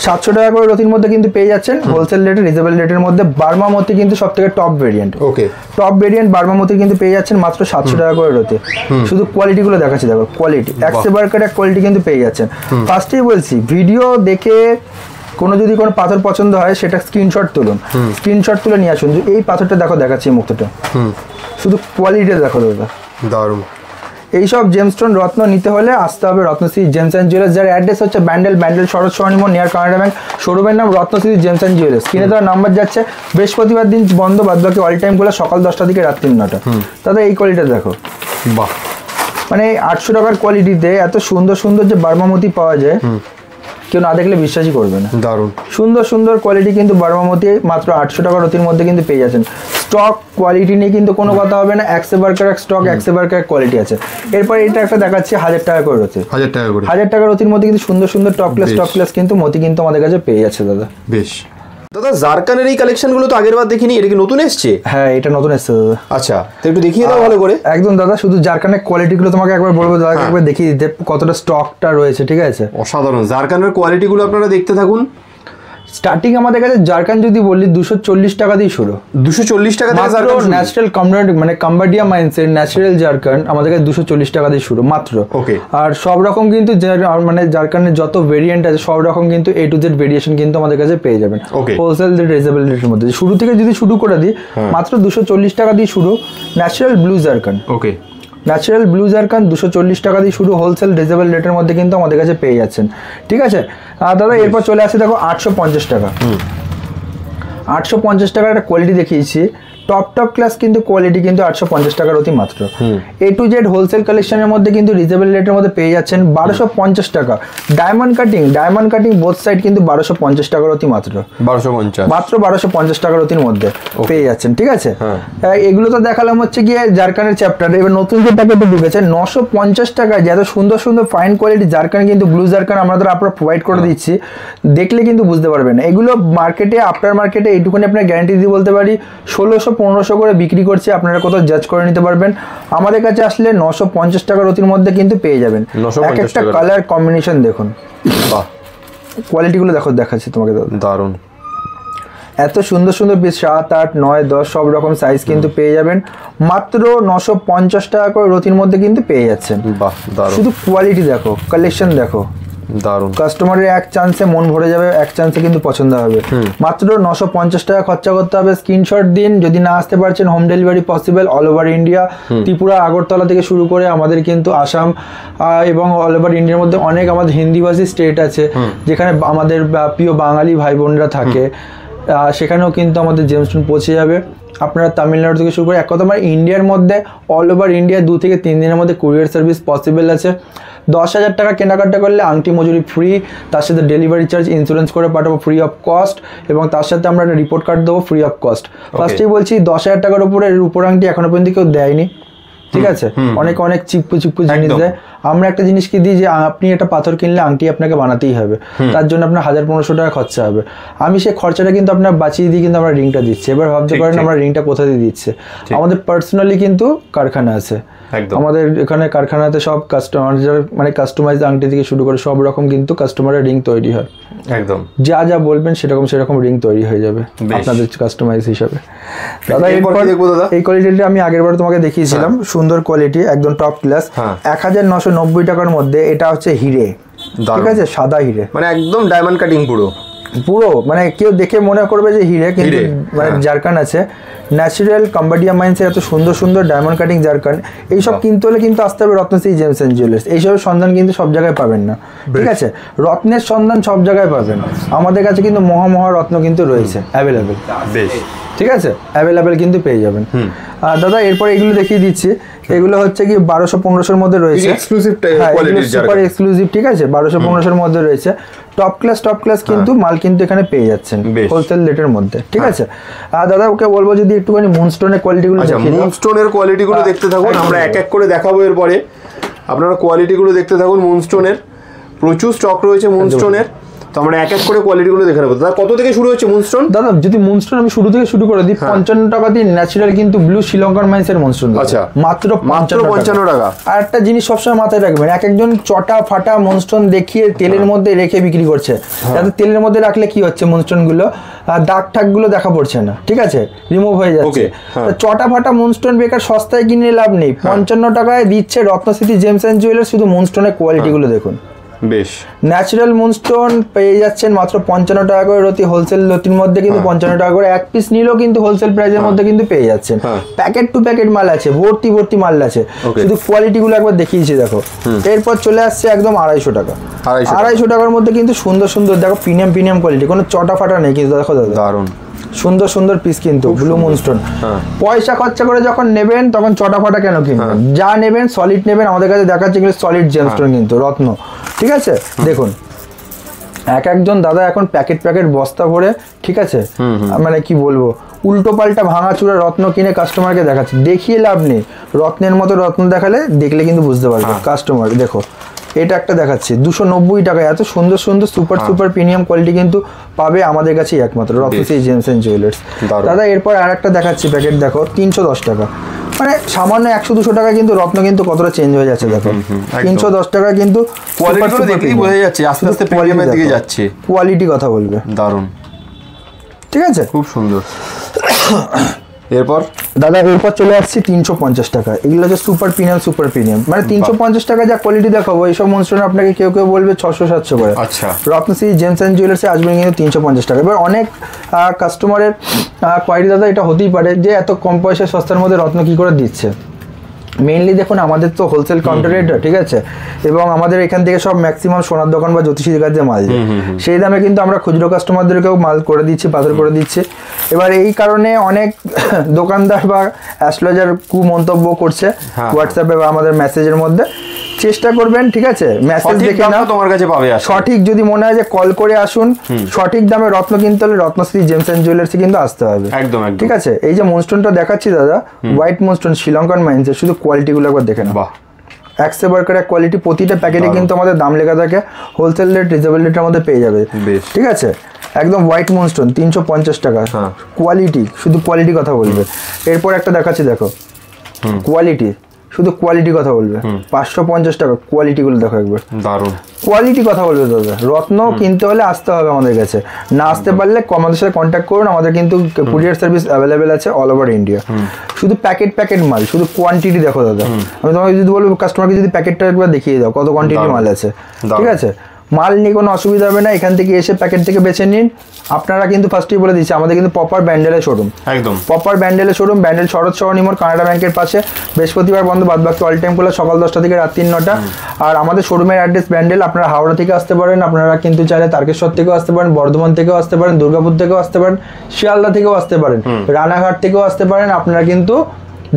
700 টাকা করে রতির মধ্যে কিন্তু পেয়ে যাচ্ছেন হোলসেল রেটে, রিজনেবল রেটের মধ্যে। বার্মামতি কিন্তু সব থেকে টপ ভেরিয়েন্ট। ওকে, টপ ভেরিয়েন্ট বার্মামতি কিন্তু পেয়ে যাচ্ছেন মাত্র 700 টাকা করে রতি। শুধু কোয়ালিটিগুলো দেখাচ্ছি, দেখো কোয়ালিটি একবার কোয়ালিটি কিন্তু পেয়ে যাচ্ছেন। ফার্স্টেই বলছি, ভিডিও দেখে যদি কোনো পাথর পছন্দ হয় সেটা স্ক্রিনশট তুলুন, স্ক্রিনশট তুলে নিয়ে আসুন। এই পাথরটা দেখো, দেখাচ্ছি মুক্তটা, শুধু কোয়ালিটিটা দেখো দাদা, দারুণ। এইসব জেমস্টোন রত্ন নিতে হলে আসতে হবে রত্নশ্রী জেমস অ্যান্ড জুয়েলার্স, যার অ্যাড্রেস হচ্ছে ব্যান্ডেল শরৎ স্বর্ণিম নিয়ার কানাডা ব্যাংক। শোরুমের নাম রত্নশ্রী জেমস অ্যান্ড জুয়েলার্স। স্ক্রিনে দেওয়ার নাম্বার যাচ্ছে। বৃহস্পতিবার দিন বন্ধ, বাদবাকি অল টাইম খোলা, সকাল 10টা থেকে রাত 9টা। দাদা এই কোয়ালিটিটা দেখো, বাহ, মানে 800 টাকার কোয়ালিটিতে এত সুন্দর সুন্দর যে বার্মামতি পাওয়া যায়, কেউ না দেখলে বিশ্বাসই করবে না। দারুণ সুন্দর সুন্দর কোয়ালিটি কিন্তু বার্মামতি মাত্র 800 টাকা রতির মধ্যে কিন্তু পেয়ে যাচ্ছেন। স্টক কোয়ালিটি নিয়ে কিন্তু কোনো কথা হবে না, একবার স্টক একবার কোয়ালিটি আছে। এরপর এটা একটা দেখাচ্ছি 1000 টাকা করে রতি। 1000 টাকা রতির মধ্যে কিন্তু সুন্দর সুন্দর টপ ক্লাস কিন্তু মতি কিন্তু আমাদের কাছে পেয়ে যাচ্ছে দাদা। বেশ দাদা, জারকানের এই কালেকশনগুলো তো আগের বার দেখিনি, এটা কি নতুন এসেছে? হ্যাঁ, এটা নতুন এসেছে দাদা। আচ্ছা, তো একটু দেখিয়ে দাও ভালো করে। একদম দাদা, শুধু জারকানের কোয়ালিটিগুলো তোমাকে একবার বলবো দাদা, একবার দেখিয়ে দিতে কতটা স্টকটা রয়েছে, ঠিক আছে। অসাধারণ জারকানের কোয়ালিটিগুলো আপনারা দেখতে থাকুন। স্টার্টিং আমাদের কাছে জারকান যদি বলি 240 টাকা দিয়ে শুরু। 240 টাকা দিয়ে ন্যাচারাল মানে কাম্বাডিয়া মাইন্সের ন্যাচারাল জারকান আমাদের কাছে 240 টাকা দিয়ে শুরু মাত্র। ওকে, আর সব রকম কিন্তু মানে জারকানের যত ভেরিয়েন্ট আছে সব রকম কিন্তু A to Z ভেরিয়েশন কিন্তু আমাদের কাছে পেয়ে যাবেন হোলসেল রিজনেবল রেটের মধ্যে। শুরু থেকে যদি শুরু করে দিই, মাত্র 240 টাকা দিয়ে শুরু ন্যাচারাল ব্লু জারকান। ওকে, ন্যাচারাল ব্লু জারকান 240 টাকা দিয়ে শুরু, হোলসেল রিজনেবল রেটের মধ্যে কিন্তু আমাদের কাছে পেয়ে যাচ্ছেন, ঠিক আছে। দাদা এরপর চলে আসে দেখো 850 টাকা। 850 টাকার একটা কোয়ালিটি দেখিয়েছি, টপ ক্লাস কিন্তু কোয়ালিটি কিন্তু 850 টাকার অতি মাত্র। A to Z হোলসেল কালেকশনের মধ্যে কিন্তু রিজনেবল রেটের মধ্যে পেয়ে যাচ্ছেন 1250 টাকা। ডায়মন্ড কাটিং বোথ সাইড কিন্তু 1250 টাকার অতি মাত্র। 1250 মাত্র 1250 টাকার অতির মধ্যে পেয়ে যাচ্ছেন, ঠিক আছে। এগুলো তো দেখালাম হচ্ছে গিয়ে জারকানের চ্যাপ্টার। এবার নতুন যে প্যাকেটে ঢুকেছে 950 টাকায় যে এত সুন্দর সুন্দর ফাইন কোয়ালিটি জারকান কিন্তু ব্লু জারকান আমরা প্রোভাইড করে দিচ্ছি, দেখলে কিন্তু বুঝতে পারবেন। এগুলো মার্কেটে আফটার মার্কেটে এইটুকুনি আপনার গ্যারান্টি দিয়ে বলতে পারি 1600-1500 করে বিক্রি করছে, আপনারা কোথাও জাজ করে নিতে পারবেন। আমাদের কাছে আসলে 950 টাকার অতির মধ্যে কিন্তু পেয়ে যাবেন। এক একটা কালার কম্বিনেশন দেখুন, বাহ, কোয়ালিটিগুলো দেখাচ্ছি তোমাকে, দারুণ। এত সুন্দর সুন্দর পিস 7, 8, 9, 10 সব রকম সাইজ কিন্তু পেয়ে যাবেন মাত্র 950 টাকা করে রতির মধ্যে কিন্তু পেয়ে যাচ্ছেন। বাহ, দারুণ। শুধু কোয়ালিটি দেখো, কালেকশন দেখো, দারুণ। কাস্টমারের এক চান্সে মন ভরে যাবে, এক চান্সে কিন্তু পছন্দ হবে। মাত্র 950 টাকা খরচা করতে হবে। স্ক্রিনশট দিন, যদি না আসতে পারছেন home delivery possible all over India. Tripura Agartala থেকে শুরু করে আমাদের কিন্তু আসাম এবং অল ওভার ইন্ডিয়ার মধ্যে অনেক আমাদের হিন্দিভাষী স্টেট আছে যেখানে আমাদের প্রিয় বাঙালি ভাই বোনরা থাকে, সেখানেও কিন্তু আমাদের জেমস্টোন পৌঁছে যাবে। আপনারা তামিলনাড়ু থেকে শুরু করে এক কথা আমার ইন্ডিয়ার মধ্যে অল ওভার ইন্ডিয়া 2 থেকে 3 দিনের মধ্যে কুরিয়ার সার্ভিস পসিবল আছে। 10,000 টাকা কেনাকাটা করলে আংটি মজুরি ফ্রি, তার সাথে ডেলিভারি চার্জ ইন্স্যুরেন্স করে পাঠাবো ফ্রি অফ কস্ট, এবং তার সাথে আমরা একটা রিপোর্ট কার্ড দেবো ফ্রি অফ কস্ট। ফার্স্টেই বলছি 10,000 টাকার উপরে রূপোর আংটি এখনো পর্যন্ত কেউ দেয়নি, ঠিক আছে। অনেক চিপ্পু জিনিস দেয়। আমরা একটা জিনিস কি দিই যে আপনি একটা পাথর কিনলে আংটি আপনাকে বানাতেই হবে, তার জন্য আপনার 1000-1500 টাকা খরচা হবে। আমি সেই খরচাটা কিন্তু আপনার বাঁচিয়ে দিই, কিন্তু আমরা রিংটা দিচ্ছি। এবার ভাবতে পারেন আমরা রিংটা কোথা দিয়ে দিচ্ছে, আমাদের পার্সোনালি কিন্তু কারখানা আছে আমাদের এখানে, কারখানাতে সব কাস্টমার মানে কাস্টমাইজ আংটি থেকে শুরু করে সব রকম কিন্তু কাস্টমারের রিং তৈরি হয়। একদম যা বলবেন সেরকম রিং তৈরি হয়ে যাবে আপনাদের কাস্টমাইজ হিসাবে। দাদা এই কোয়ালিটিটা আমি আগের বার তোমাকে দেখিয়েছিলাম, সুন্দর কোয়ালিটি একদম টপ ক্লাস। 1990 টাকার মধ্যে এটা হচ্ছে হিরে, ঠিক আছে, সাদা হিরে, মানে একদম ডায়মন্ড কাটিং পুরো মানে কেউ দেখে মনে করবে যে হিরে, কিন্তু মানে জারকান আছে ন্যাচারাল কাম্বোডিয়া মাইন্সের এত সুন্দর সুন্দর ডায়মন্ড কাটিং জারকান। এইসব কিনতে হলে কিন্তু আসতে হবে রত্নশ্রী জেমস এন্ড জুয়েলার্স। এইসবের সন্ধান কিন্তু সব জায়গায় পাবেন না, ঠিক আছে। রত্নের সন্ধান সব জায়গায় পাবেন, আমাদের কাছে কিন্তু মহা রত্ন কিন্তু রয়েছে অ্যাভেলেবেল, বেশ, ঠিক আছে, অ্যাভেলেবেল কিন্তু পেয়ে যাবেন। দাদা এরপর এগুলো দেখিয়ে দিচ্ছি, এগুলো হচ্ছে কি 1200-1500 মধ্যে রয়েছে, সুপার এক্সক্লুসিভ, ঠিক আছে, 1200-1500 মধ্যে রয়েছে। টপ ক্লাস কিন্তু মাল কিন্তু এখানে পেয়ে যাচ্ছেন হোলসেল রেটের মধ্যে, ঠিক আছে। আর দাদা ওকে বলবো যদি একটুখানি মুনস্টোনের কোয়ালিটিগুলো, মুনস্টোনের কোয়ালিটিগুলো দেখতে থাকুন, আমরা এক এক করে দেখাবো এরপরে। আপনারা কোয়ালিটিগুলো দেখতে থাকুন। মুনস্টোনের প্রচুর স্টক রয়েছে মুনস্টোনের, তো আমরা এক এক করে কোয়ালিটিগুলো দেখে নেবো। দাদা কত থেকে শুরু হচ্ছে মুনস্টোন? দাদা যদি মুনস্টোন আমি শুরু থেকে শুরু করে দিই 55 টাকা দিয়ে ন্যাচারাল কিন্তু ব্লু শ্রীলঙ্কার মাইন্সের মুনস্টোন, আচ্ছা, মাত্র 55 টাকা। আর একটা জিনিস সবসময় মাথায় রাখবেন, এক একজন চটা ফাটা মুনস্টোন দেখিয়ে তেলের মধ্যে রেখে বিক্রি করছে, যাতে তেলের মধ্যে রাখলে কি হচ্ছে মুনস্টোন গুলো দাগ ঠাক গুলো দেখা পড়ছে না, ঠিক আছে, রিমুভ হয়ে যাচ্ছে। চটা ফাটা মুনস্টোন বেকার সস্তায় কিনে লাভ নেই, 55 টাকায় দিচ্ছে রত্নশ্রী জেমস এন্ড জুয়েলার্স। শুধু মুনস্টোনের কোয়ালিটি গুলো দেখুন, বেশ ন্যাচারাল মুনস্টোন পেয়ে যাচ্ছেন মাত্র 55 টাকা করে রতি, হোলসেল রতির মধ্যে কিন্তু 55 টাকা করে এক পিস নিলেও কিন্তু হোলসেল প্রাইসের মধ্যে কিন্তু পেয়ে যাচ্ছেন। প্যাকেট টু প্যাকেট মাল আছে, ভর্তি মাল আছে, শুধু কোয়ালিটি গুলো একবার দেখিয়েছি দেখো। এরপর চলে আসছে একদম 250 টাকা, 250 টাকার মধ্যে কিন্তু সুন্দর দেখো প্রিমিয়াম কোয়ালিটি, কোনো চটা ফাটা নেই কিন্তু, দেখো দাদা দারুন সুন্দর পিস কিন্তু ব্লু মুনস্টোন। পয়সা খরচা করে যখন নেবেন তখন চটা ফাটা কেন কিনবেন, যা নেবেন সলিড নেবেন। আমাদের কাছে দেখাচ্ছে কিন্তু সলিড জেমস্টোন কিন্তু রত্ন, ঠিক আছে। দেখুন একজন দাদা এখন প্যাকেট বস্তা ভরে, ঠিক আছে, মানে কি বলবো, উল্টো পাল্টা ভাঙাচুরা রত্ন কিনে কাস্টমারকে দেখাচ্ছে, দেখিয়ে লাভ নেই। রত্নের মতো রত্ন দেখলে কিন্তু বুঝতে পারবে কাস্টমার। দেখো এটা একটা দেখাচ্ছি 290 টাকায়, এত সুন্দর সুপার প্রিমিয়াম কোয়ালিটি কিন্তু পাবে আমাদের কাছেই একমাত্র রত্নশ্রী জেমস এন্ড জুয়েলার্স। দাদা এরপর আর একটা দেখাচ্ছি প্যাকেট, দেখো 310 টাকা, মানে সামান্য 100-200 টাকা কিন্তু রত্ন কিন্তু কতটা চেঞ্জ হয়ে যাচ্ছে। দেখো 310 টাকা কিন্তু বোঝা যাচ্ছে আস্তে আস্তে প্রিমিয়ামের দিকে যাচ্ছে, কোয়ালিটি কথা বলবে দারুন, ঠিক আছে, খুব সুন্দর। এরপর দাদা এরপর চলে আসছি 350 টাকা, এগুলো হচ্ছে সুপার প্রিমিয়াম, মানে 350 টাকা যা কোয়ালিটি দেখাবো এইসব মুনস্টোন আপনাকে কেউ বলবে 600-700 করে। আচ্ছা, রত্নশ্রী জেমস এন্ড জুয়েলার্সে আসবেন কিন্তু 350 টাকা। এবার অনেক কাস্টমারের কোয়ারি দাদা এটা হতেই পারে যে এত কম পয়সায় সস্তার মধ্যে রত্ন কি করে দিচ্ছে, মেইনলি দেখুন আমাদের তো হোলসেল কাউন্টারে, ঠিক আছে, এবং আমাদের এখান থেকে সব ম্যাক্সিমাম সোনার দোকান বা জ্যোতিষীর কাছে মাল যায়, সেই দামে কিন্তু আমরা খুচরো কাস্টমারদেরকেও মাল করে দিচ্ছি, পাথর করে দিচ্ছি। এবার এই কারণে অনেক দোকানদার বা অ্যাস্ট্রোলজার কুমন্তব্য করছে হোয়াটসঅ্যাপে বা আমাদের মেসেজের মধ্যে। চেষ্টা করবেন, ঠিক আছে, মেসেজ দেখে না তোমার কাছে পাবে, সঠিক যদি মনে হয় যে কল করে আসুন, সঠিক দামে রত্ন কিনতে হলে রত্নশ্রী জেমস এন্ড জুয়েলার্সে কিন্তু আসতে হবে, একদম, ঠিক আছে। এই যে মুনস্টোনটা দেখাচ্ছি দাদা, হোয়াইট মুনস্টোন, শ্রীলঙ্কান মাইন্সের, শুধু কোয়ালিটিগুলো একবার দেখে না, বাহ, একশো বারকার এক কোয়ালিটি। প্রতিটা প্যাকেটে কিন্তু আমাদের দাম লেখা থাকে, হোলসেল রেট, রিজনেবল রেটের মধ্যে পেয়ে যাবে, ঠিক আছে। একদম হোয়াইট মুনস্টোন 350 টাকা, কোয়ালিটি, শুধু কোয়ালিটি কথা বলবে। এরপর একটা দেখাচ্ছি, দেখো কোয়ালিটি, শুধু কোয়ালিটি কথা বলবে, 550 টাকা, কোয়ালিটিগুলো দেখো একবার, দারুণ কোয়ালিটি কথা বলবে দাদা। রত্ন কিনতে হলে আসতে হবে আমাদের কাছে, না আসতে পারলে আমাদের সাথে কন্ট্যাক্ট করুন, আমাদের কিন্তু কুরিয়ার সার্ভিস অ্যাভেলেবেল আছে অল ওভার ইন্ডিয়া। শুধু প্যাকেট মাল, শুধু কোয়ান্টিটি দেখো দাদা। আমি তোমাকে যদি বলবো কাস্টমারকে যদি প্যাকেটটা একবার দেখিয়ে দাও কত কোয়ান্টিটি মাল আছে, ঠিক আছে, মাল নিয়ে কোনো অসুবিধা হবে না, এখান থেকে এসে প্যাকেট থেকে বেছে নিন। আপনারা কিন্তু ফার্স্টেই বলে দিচ্ছি আমাদের কিন্তু প্রপার ব্যান্ডেলের শোরুম, একদম প্রপার ব্যান্ডেলের শোরুম, ব্যান্ডেল শরৎ সরণি মোড়, কানাডা ব্যাংকের পাশে। বৃহস্পতিবার বন্ধ, বাদ বাকি অল টাইম খোলা, সকাল 10টা থেকে রাত 3-9টা। আর আমাদের শোরুমের অ্যাড্রেস ব্যান্ডেল, আপনারা হাওড়া থেকে আসতে পারেন, আপনারা কিন্তু চাইলে তারকেশ্বর থেকেও আসতে পারেন, বর্ধমান থেকেও আসতে পারেন, দুর্গাপুর থেকেও আসতে পারেন, শিয়ালদা থেকেও আসতে পারেন, রানাঘাট থেকেও আসতে পারেন। আপনারা কিন্তু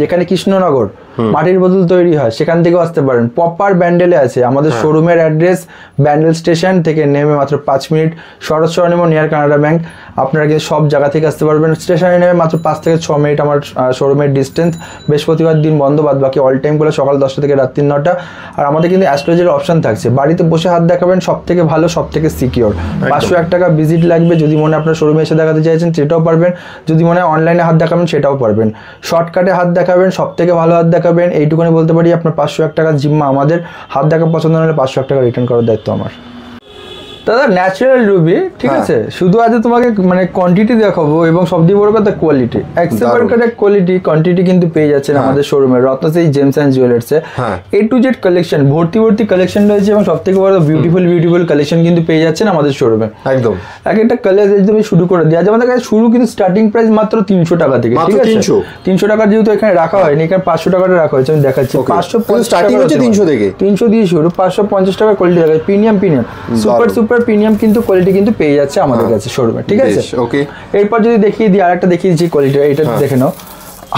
যেখানে কৃষ্ণনগর মাটির বোতল তৈরি হয় সেখান থেকেও আসতে পারেন। প্রপার ব্যান্ডেলে আছে আমাদের শোরুমের অ্যাড্রেস, ব্যান্ডেল স্টেশন থেকে নেমে মাত্র 5 মিনিট, শরৎ সরণি মোড় নিয়ার কানাডা ব্যাংক। আপনারা কিন্তু সব জায়গা থেকে আসতে পারবেন, স্টেশনে নেমে মাত্র 5 থেকে 6 মিনিট আমার শোরুমের ডিস্টেন্স। বৃহস্পতিবার দিন বন্ধ, বাদ বাকি অল টাইম বলে সকাল 10টা থেকে রাত 3-9টা। আর আমাদের কিন্তু অ্যাস্ট্রোলজির অপশন থাকছে, বাড়িতে বসে হাত দেখাবেন, সব থেকে ভালো, সব থেকে সিকিওর। 501 টাকা ভিজিট লাগবে, যদি মনে আপনার শোরুমে এসে দেখাতে চাইছেন সেটাও পারবেন, যদি মনে হয় অনলাইনে হাত দেখাবেন সেটাও পারবেন। শর্টকাটে হাত দেখাবেন, সব থেকে ভালো হাত দেখাবেন, এইটুকুনি বলতে পারি। আপনার 501 টাকা জিম্মা আমাদের, হাত দেখা পছন্দ হলে 501 টাকা রিটার্ন করার দায়িত্ব আমার। দাদা ন্যাচারাল রুবি, ঠিক আছে, শুধু আজ তোমাকে মানে কোয়ান্টিটি দেখাবো এবং সবথেকে বড় কথা কোয়ালিটি, এক্সেপ্ট কোয়ালিটি কোয়ান্টিটি কিন্তু পেয়ে যাচ্ছেন আমাদের শোরুমে রত্নশ্রী জেমস এন্ড জুয়েলার্সে। A to Z কালেকশন, ভর্তি কালেকশন রয়েছে এবং সবথেকে বড় বিউটিফুল কালেকশন কিন্তু পেয়ে যাচ্ছেন আমাদের শোরুমে। একদম এক একটা কালার একদম শুরু করে দেওয়া যায় আমাদের কাছে। শুরু কিন্তু স্টার্টিং প্রাইস মাত্র 300 টাকা থেকে, ঠিক আছে, 300 টাকার যেহেতু এখানে রাখা হয়নি, এখানে 500 টাকাটা রাখা হয়েছে, আমি দেখাচ্ছি। 550 স্টার্টিং হচ্ছে 300 থেকে, 300 দিয়ে শুরু, 550 টাকা কোয়ালিটি রাখা, প্রিমিয়াম সুপার প্রিমিয়াম কিন্তু কোয়ালিটি কিন্তু পেয়ে যাচ্ছে আমাদের কাছে শোরুমে, ঠিক আছে। ওকে, এরপর যদি দেখিয়ে দিই আরেকটা দেখিয়ে দিচ্ছি কোয়ালিটি, এটা দেখে নাও,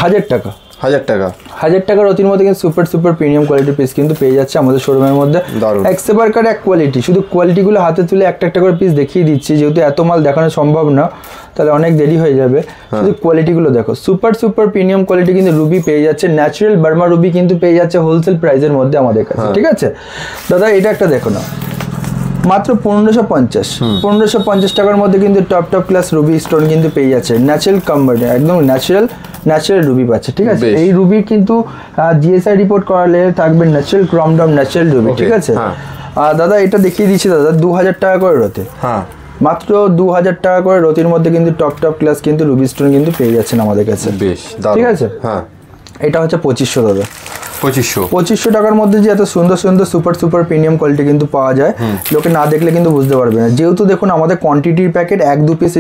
1000 টাকা, 1000 টাকার অতির মধ্যে কিন্তু সুপার প্রিমিয়াম কোয়ালিটি পিস কিন্তু পেয়ে যাচ্ছে আমাদের শোরুমের মধ্যে। এক্সেবারকার এক কোয়ালিটি, শুধু কোয়ালিটিগুলো হাতে তুলে একটা করে পিস দেখিয়ে দিচ্ছি, যেহেতু এত মাল দেখানো সম্ভব না, তাহলে অনেক দেরি হয়ে যাবে। শুধু কোয়ালিটিগুলো দেখো, সুপার প্রিমিয়াম কোয়ালিটি কিন্তু রুবি পেয়ে যাচ্ছে, ন্যাচারাল বার্মা রুবি কিন্তু পেয়ে যাচ্ছে হোলসেল প্রাইসের মধ্যে আমাদের কাছে, ঠিক আছে। দাদা এটা একটা দেখো না, মাত্র 1550 টাকার মধ্যে কিন্তু টপ ক্লাস রুবি স্টোন কিন্তু পেয়ে যাচ্ছে, ন্যাচারাল কোম্পানি, একদম ন্যাচারাল রুবি পাচ্ছে, ঠিক আছে। এই রুবি কিন্তু জিএসআই রিপোর্ট করালে থাকবে ন্যাচারাল ক্রমডম ন্যাচারাল রুবি, ঠিক আছে। দাদা এটা দেখিয়ে দিচ্ছি দাদা, 2000 টাকা করে রতে, মাত্র 2000 টাকা করে রতির মধ্যে কিন্তু টপ ক্লাস কিন্তু রুবি স্টোন কিন্তু পেয়ে যাচ্ছেন আমাদের কাছে, ঠিক আছে। এটা হচ্ছে 2500 দাদা, 2500 টাকার মধ্যে যে এত সুন্দর সুপার প্রিমিয়াম কোয়ালিটি কিন্তু পাওয়া যায়, লোকে না দেখলে কিন্তু বুঝতে পারবে না। যেহেতু দেখুন আমাদের কোয়ান্টিটির প্যাকেট 1-2 পিস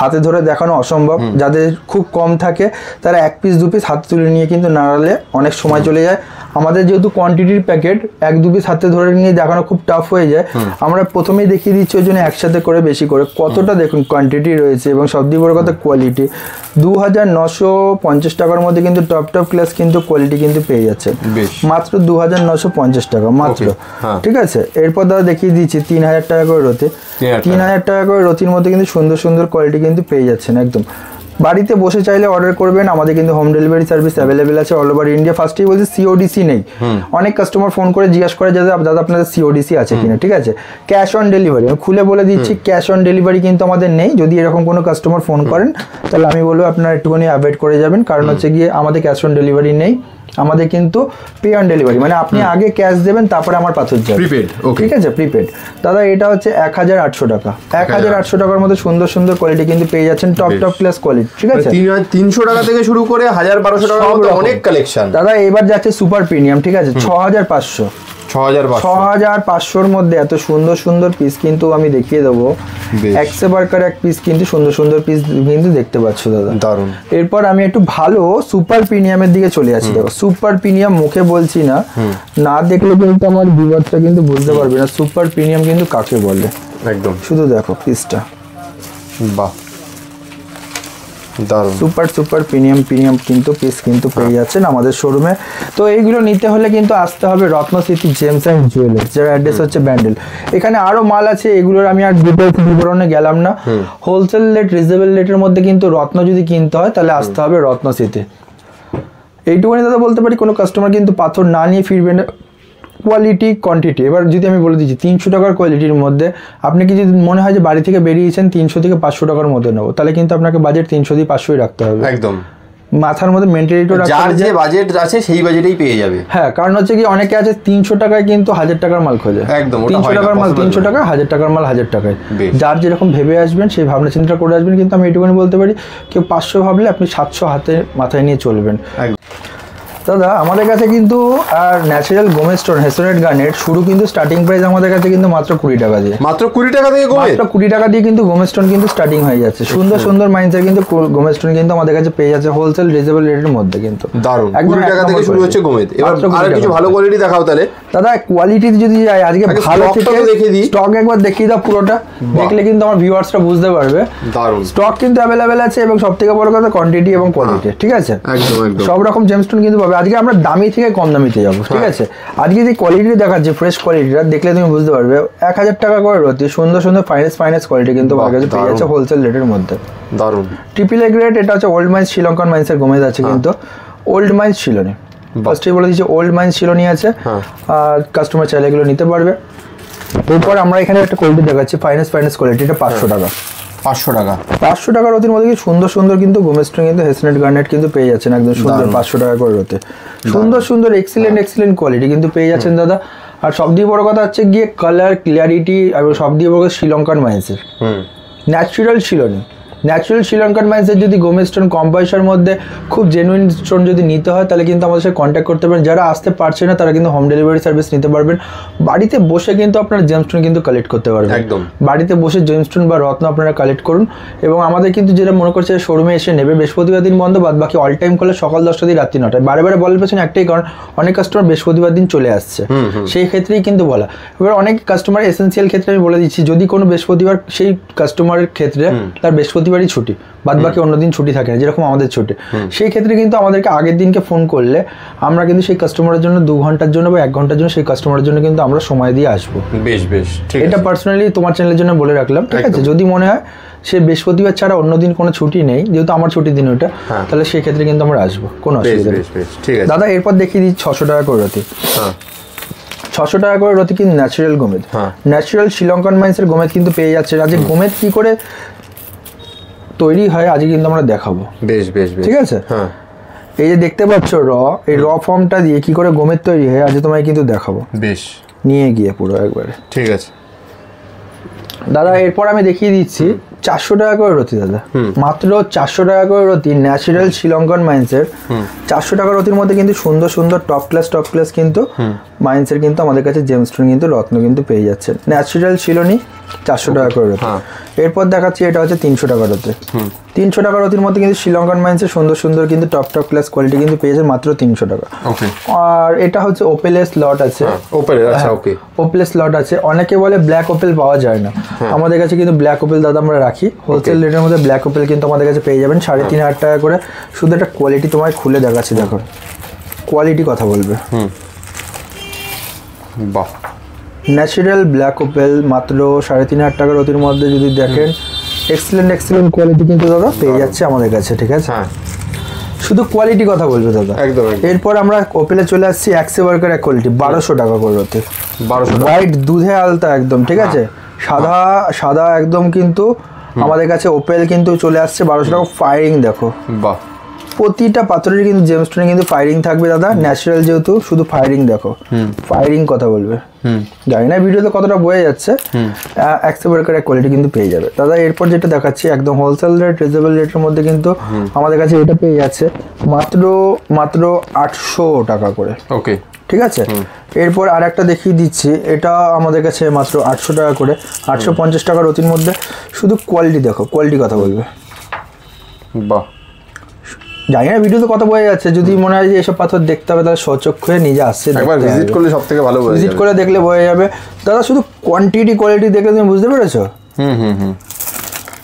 হাতে ধরে দেখানো অসম্ভব, যাদের খুব কম থাকে তারা 1 পিস 2 পিস হাতে তুলে নিয়ে কিন্তু নাড়ালে অনেক সময় চলে যায়। আমাদের যেহেতু কোয়ান্টিটির প্যাকেট 1-2 পিস হাতে ধরে নিয়ে দেখানো খুব টাফ হয়ে যায়, আমরা প্রথমেই দেখিয়ে দিচ্ছি, ওই জন্য একসাথে করে বেশি করে কতটা দেখুন কোয়ান্টিটি রয়েছে এবং সবথেকে বড় কথা কোয়ালিটি। 2950 টাকার মধ্যে কিন্তু টপ ক্লাস কিন্তু কোয়ালিটি কিন্তু পেয়ে যাচ্ছে, মাত্র 2950 টাকা মাত্র, ঠিক আছে। এরপর দাদা দেখিয়ে দিচ্ছি 3000 টাকা করে রতে, 3000 টাকা করে রতির মধ্যে কিন্তু সুন্দর কোয়ালিটি কিন্তু পেয়ে যাচ্ছেন একদম। বাড়িতে বসে চাইলে অর্ডার করবেন, আমাদের কিন্তু হোম ডেলিভারি সার্ভিস অ্যাভেলেবেল আছে অল ওভার ইন্ডিয়া। ফার্স্টেই বলছি সিওডিসি নেই, অনেক কাস্টমার ফোন করে জিজ্ঞাসা করে দাদা আপনাদের সিওডিসি আছে কিনা, ঠিক আছে। ক্যাশ অন ডেলিভারি আমি খুলে বলে দিচ্ছি, ক্যাশ অন ডেলিভারি কিন্তু আমাদের নেই। যদি এরকম কোনো কাস্টমার ফোন করেন তাহলে আমি বলবো আপনারা একটুখানি অ্যাভয়েড করে যাবেন, কারণ হচ্ছে গিয়ে আমাদের ক্যাশ অন ডেলিভারি নেই, আমাদের কিন্তু পে অন ডেলিভারি, মানে আপনি আগে ক্যাশ দেবেন তারপরে আমার পাথর যাবে, প্রিপেড, ঠিক আছে, প্রিপেড। দাদা এটা হচ্ছে 1800 টাকা, 1800 টাকার মধ্যে সুন্দর কোয়ালিটি কিন্তু পেয়ে যাচ্ছেন টপ ক্লাস কোয়ালিটি, ঠিক আছে। 300 টাকা থেকে শুরু করে 1000-1200 টাকার মধ্যে অনেক কালেকশন। দাদা এবার যাচ্ছে সুপার প্রিমিয়াম, ঠিক আছে, 6500 6500-র মধ্যে এত সুন্দর পিস কিন্তু আমি দেখিয়ে দেবো। একশো বারকার এক পিস কিন্তু সুন্দর সুন্দর পিস কিন্তু দেখতে পাচ্ছ দাদা, দারুন। এরপর আমি একটু ভালো সুপার প্রিমিয়ামের দিকে চলে যাচ্ছি। দেখো সুপার প্রিমিয়াম মুখে বলছি না, না দেখলে কিন্তু আমার ভিউয়ারটা কিন্তু বুঝতে পারবে না সুপার প্রিমিয়াম কিন্তু কাকে বলে। একদম, শুধু দেখো পিসটা, বাহ দারুন। সুপার সুপার প্রিমিয়াম কিন্তু পিস কিন্তু পেয়ে যাচ্ছেন আমাদের শোরুমে। তো এইগুলো নিতে হলে কিন্তু আসতে হবে রত্নস্মৃতি জেমস অ্যান্ড জুয়েলার্স, যার অ্যাড্রেস হচ্ছে ব্যান্ডেল। এখানে আরো মাল আছে, এগুলোর আমি আর বিবরণে গেলাম না। হোলসেল রেট, রিজনেবল রেটের মধ্যে কিন্তু রত্ন যদি কিনতে হয় তাহলে আসতে হবে রত্নস্মৃতি। এইটুকুনি দাদা বলতে পারি, কোনো কাস্টমার কিন্তু পাথর না নিয়ে ফিরবে না। কোয়ালিটি কোয়ান্টিটি, এবার যদি আমি বলে দিচ্ছি 300 টাকার কোয়ালিটির মধ্যে আপনি কি যদি মনে হয় যে বাড়ি থেকে বেরিয়েছেন 300 থেকে 500 টাকার মধ্যে নেবো, তাহলে কিন্তু আপনাকে বাজেট 300 দিয়ে 500 রাখতে হবে। একদম, মাথার মধ্যে মেন্টালিটিও রাখতে যার হবে যে বাজেট আছে সেই বাজেটেই পেয়ে যাবে। হ্যাঁ, কারণ হচ্ছে কি অনেকে আছে 300 টাকায় কিন্তু 1000 টাকার মাল খোঁজে। একদম, 300 টাকার মাল 300 টাকা, 1000 টাকার মাল 1000 টাকায়। যার যেরকম ভেবে আসবেন সেই ভাবনা চিন্তা করে আসবেন। কিন্তু আমি এইটুকুনি বলতে পারি, কেউ 500 ভাবলে আপনি 700 হাতে মাথায় নিয়ে চলবেন। দাদা আমাদের কাছে কিন্তু আর ন্যাচারাল গোমেজ স্টোন হেসোনেট গার্নেট শুরু কিন্তু স্টার্টিং প্রাইস আমাদের কাছে কিন্তু মাত্র 20 টাকা দিয়ে, মাত্র 20 টাকা দিয়ে মাত্র 20 টাকা দিয়ে কিন্তু গোমেজ স্টোন কিন্তু স্টার্টিং হয়ে যাচ্ছে। সুন্দর সুন্দর মাইন্সের কিন্তু গোমেজ স্টোন কিন্তু আমাদের কাছে পেয়ে যাচ্ছে হোলসেল রিজনেবল রেটের মধ্যে কিন্তু। দারুন, 20 টাকা থেকে শুরু হচ্ছে গোমেজ। এবার আর কিছু ভালো কোয়ালিটি দেখাও তাহলে দাদা। কোয়ালিটি যদি যাই আজকে ভালো থেকে দেখিয়ে দিই, স্টক একবার দেখিয়ে দাও পুরোটা, দেখলে কিন্তু আমার ভিউয়ার্সরা বুঝতে পারবে। দারুন, স্টক কিন্তু অ্যাভেলেবেল আছে এবং সবথেকে বড় কথা কোয়ান্টিটি এবং কোয়ালিটি, ঠিক আছে? একদম একদম সব রকম জেমস্টোন কিন্তু পাবে। আজকে আমরা দামি থেকে কম দামিতে যাবো, ঠিক আছে? আজকে যে কোয়ালিটি দেখাচ্ছে ফ্রেশ কোয়ালিটিটা দেখলে তুমি বুঝতে পারবে। 1000 টাকা করে রতি সুন্দর সুন্দর ফাইনেস্ট কোয়ালিটি কিন্তু আমার কাছে পেয়ে যাচ্ছে হোলসেল রেটের মধ্যে। দারুন, ট্রিপল এ গ্রেড, এটা হচ্ছে ওল্ড মাইন্স শ্রীলঙ্কান মাইন্সের গোমেজ আছে কিন্তু ওল্ড মাইন্স শিলনি। ফার্স্টেই বলে দিচ্ছি ওল্ড মাইন্স শিলনি আছে, আর কাস্টমার চাইলে এগুলো নিতে পারবে। এরপর আমরা এখানে একটা কোয়ালিটি দেখাচ্ছি ফাইনেস্ট কোয়ালিটি, এটা 500 টাকা। 500 টাকা, 500 টাকার রতির মধ্যে কি সুন্দর সুন্দর কিন্তু গোমেজ স্টোন কিন্তু হেসনেট গার্নেট কিন্তু পেয়ে যাচ্ছেন একদম সুন্দর 500 টাকা করে রতে। সুন্দর সুন্দর এক্সিলেন্ট কোয়ালিটি কিন্তু পেয়ে যাচ্ছেন দাদা। আর সবথেকে বড় কথা হচ্ছে গিয়ে কালার ক্লিয়ারিটি, আর সবথেকে বড় কথা শ্রীলঙ্কান মাইন্সের ন্যাচারাল শিলনি। ন্যাচারাল শ্রীলঙ্কান মাইন্সের যদি গোমেজ স্টোন কম পয়সার মধ্যে খুব জেনুইন স্টোন যদি নিতে হয় তাহলে কিন্তু আমাদের সাথে কন্ট্যাক্ট করতে পারেন। যারা আসতে পারছে না তারা কিন্তু হোম ডেলিভারি সার্ভিস নিতে পারবেন। বাড়িতে বসে কিন্তু আপনারা জেমস্টোন কিন্তু কালেক্ট করতে পারবেন। একদম, বাড়িতে বসে জেমস্টোন বা রত্ন আপনারা কালেক্ট করুন। এবং আমাদের কিন্তু যেটা মনে করছে শোরুমে এসে নেবে, বৃহস্পতিবার দিন বন্ধ, বাদ বাকি অল টাইম খোলা সকাল 10টা দিয়ে রাত্রি 9টায়। বারে বারে বলার পেছনে একটাই কারণ, অনেক কাস্টমার বৃহস্পতিবার দিন চলে আসছে, সেই ক্ষেত্রেই কিন্তু বলা। এবার অনেক কাস্টমার এসেন্সিয়াল ক্ষেত্রে আমি বলে দিচ্ছি, যদি কোনো বৃহস্পতিবার সেই কাস্টমারের ক্ষেত্রে তার বৃহস্পতিবারই ছুটি, বাদ বাকি অন্যদিন ছুটি থাকে না, যেরকম আমাদের ছুটি, সেই ক্ষেত্রে কিন্তু আমাদেরকে আগের দিনকে ফোন করলে আমরা কিন্তু সেই কাস্টমারের জন্য 2 ঘন্টার জন্য বা 1 ঘন্টার জন্য সেই কাস্টমারের জন্য কিন্তু আমরা সময় দিয়ে আসবো। বেশ বেশ, ঠিক এটা পার্সোনালি তোমার চ্যানেলের জন্য বলে রাখলাম, ঠিক আছে? যদি মনে হয় সে বৃহস্পতিবার ছাড়া অন্য দিন কোনো ছুটি নেই, যেহেতু আমার ছুটির দিন ওটা, তাহলে সেই ক্ষেত্রে কিন্তু আমরা আসবো, কোনো অসুবিধা নেই। ঠিক আছে দাদা, এরপর দেখিয়ে দিই 600 টাকা করে রতি। 600 টাকা করে রতি কিন্তু ন্যাচারাল গোমেদ, ন্যাচারাল শ্রীলঙ্কান মাইন্সের গোমেদ কিন্তু পেয়ে যাচ্ছে। আজকে গোমেদ কি করে তৈরি হয় আজকে কিন্তু আমরা দেখাবো। বেশ বেশ, ঠিক আছে? এই যে দেখতে পাচ্ছ এই র ফর্মটা দিয়ে কি করে গোমেদ তৈরি হয় আজকে তোমায় কিন্তু দেখাবো। বেশ, নিয়ে গিয়ে পুরো একবারে, ঠিক আছে দাদা। এরপর আমি দেখিয়ে দিচ্ছি 400 টাকা করে রতি দাদা, মাত্র 400 টাকা করে রতি ন্যাচারাল শ্রীলঙ্কান মাইন্সের। 400 টাকা রতির মধ্যে কিন্তু সুন্দর সুন্দর টপ ক্লাস কিন্তু মাইন্সের কিন্তু আমাদের কাছে জেমস্টোন কিন্তু রত্ন কিন্তু পেয়ে যাচ্ছে। ন্যাচারাল শিলনি 400 টাকা করে রতি। এরপর দেখাচ্ছি এটা হচ্ছে 300 টাকা রতি। 300 টাকা রতির মধ্যে কিন্তু শ্রীলঙ্কান মাইন্সের সুন্দর সুন্দর কিন্তু টপ ক্লাস কোয়ালিটি কিন্তু পেয়ে যাচ্ছে মাত্র 300 টাকা। আর এটা হচ্ছে ওপেলের স্লট আছে, ওপেলের স্লট আছে। অনেকে বলে ব্ল্যাক ওপেল পাওয়া যায় না, আমাদের কাছে কিন্তু ব্ল্যাক ওপেল দাদা আমরা রাখি হোলসেল রেটের মধ্যে। ব্ল্যাক ওপেল কিন্তু আমাদের কাছে পেয়ে যাবেন 3500 টাকা করে। শুধু একটা কোয়ালিটি তোমায় খুলে দেখাচ্ছি, দেখো কোয়ালিটি কথা বলবে। বাহ, ন্যাচারাল ব্ল্যাক ওপেল মাত্র 3500 টাকা রতির মধ্যে যদি দেখেন, এক্সিলেন্ট কোয়ালিটি কিন্তু দাদা পেয়ে যাচ্ছে আমাদের কাছে, ঠিক আছে? শুধু কোয়ালিটি কথা বলবে দাদা। একদম। এরপর আমরা ওপেলে চলে আসছি একশো বার্কার এক কোয়ালিটি 1200 টাকা করে রতি। 1200 হোয়াইট দুধে আলতা একদম, ঠিক আছে? সাদা একদম কিন্তু আমাদের কাছে ওপেল কিন্তু চলে আসছে 1200 টাকা। ফায়ারিং দেখো, বাহ, প্রতিটা পাথরের কিন্তু জেমস্টোনে কিন্তু ফায়ারিং থাকবে দাদা। ন্যাচারাল যেহেতু শুধু ফায়ারিং দেখো, ফায়ারিং কথা বলবে। জানি না ভিডিওতে কতটা বোঝা যাচ্ছে। একশো বার্কার এক কোয়ালিটি কিন্তু পেয়ে যাবে দাদা। এরপর যেটা দেখাচ্ছি একদম হোলসেল রেট রিজনেবল রেটের মধ্যে কিন্তু আমাদের কাছে এটা পেয়ে যাচ্ছে মাত্র 800 টাকা করে। ওকে, ঠিক আছে। এরপর আর একটা দেখিয়ে দিচ্ছি, এটা আমাদের কাছে মাত্র 800 টাকা করে, 850 টাকার অতির মধ্যে। শুধু কোয়ালিটি দেখো, কোয়ালিটি কথা বলবে। বাহ, জানি না ভিডিওতে কত বোঝা যাচ্ছে, যদি মনে হয় যে এসব পাথর দেখতে হবে তাহলে সচক্ষে নিজে আসছে, একবার ভিজিট করলে সবথেকে ভালো বোঝা যাবে, ভিজিট করে দেখলে বোঝা যাবে। দাদা শুধু কোয়ান্টিটি কোয়ালিটি দেখলে তুমি বুঝতে পেরেছো?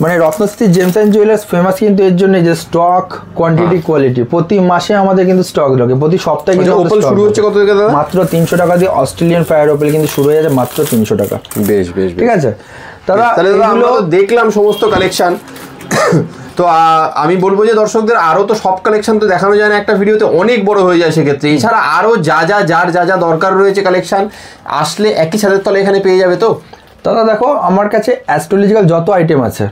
মানে Ratnashree James and jewellers famous কিন্তু এর জন্য যে স্টক, কোয়ান্টিটি, কোয়ালিটি। প্রতি মাসে আমাদের কিন্তু স্টক লাগে, প্রতি সপ্তাহে কিন্তু ওপেল শুরু হচ্ছে কত থেকে দাদা? মাত্র 300 টাকা দিয়ে অস্ট্রেলিয়ান ফায়ার ওপেল কিন্তু শুরু হয়ে যাচ্ছে মাত্র 300 টাকা। বেশ বেশ, ঠিক আছে দাদা, তাহলে আমরা তো দেখলাম সমস্ত কালেকশন। তো আমি বলবো যে দর্শকদের আরও তো সব কালেকশন তো দেখানো যায় না একটা ভিডিওতে, অনেক বড় হয়ে যায় সেক্ষেত্রে। এছাড়া আরও যা যা দরকার রয়েছে কালেকশন আসলে একই ছাদের তলে এখানে পেয়ে যাবে। তো দাদা দেখো, আমার কাছে অ্যাস্ট্রোলজিক্যাল যত আইটেম আছে,